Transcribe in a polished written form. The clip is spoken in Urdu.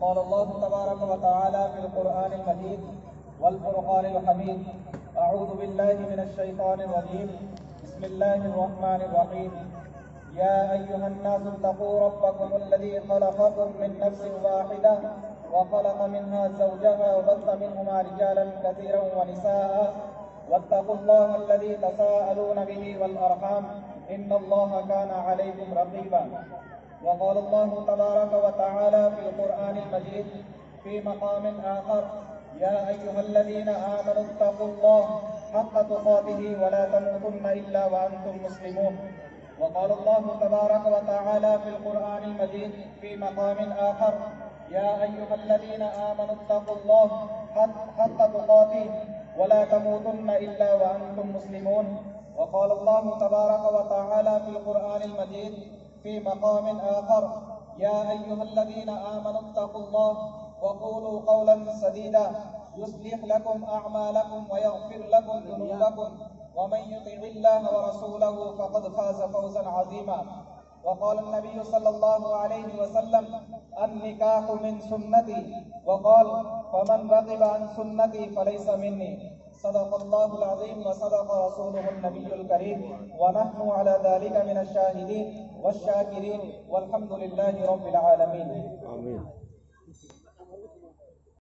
قال الله تبارك وتعالى في القرآن المجيد والفرقان الحميد أعوذ بالله من الشيطان الرجيم بسم الله الرحمن الرحيم يا أيها الناس اتقوا ربكم الذي خلقكم من نفس واحدة وخلق منها زوجها وبث منهما رجالا كثيرا ونساء واتقوا الله الذي تساءلون به والأرحام إن الله كان عليكم رقيبا. وقال الله تبارك وتعالى في القرآن المجيد في مقام آخر يا أيها الذين آمنوا اتقوا الله حق تقاته ولا تموتن إلا وأنتم مسلمون. وقال الله تبارك وتعالى في القرآن المجيد في مقام آخر يا أيها الذين آمنوا اتقوا الله حق تقاته ولا تموتن إلا وأنتم مسلمون. وقال الله تبارك وتعالى في القرآن المجيد في مقام آخر يا أيها الذين آمنوا اتقوا الله وقولوا قولا سديدا يصلح لكم أعمالكم ويغفر لكم ذنوبكم ومن يطع الله ورسوله فقد فاز فوزا عظيما. وقال النبي صلى الله عليه وسلم النكاح من سنتي وقال فمن رغب عن سنتي فليس مني. صدق الله العظيم وصدق رسوله النبي الكريم ونحن على ذلك من الشاهدين والشاكرين والحمد لله رب العالمين. آمين.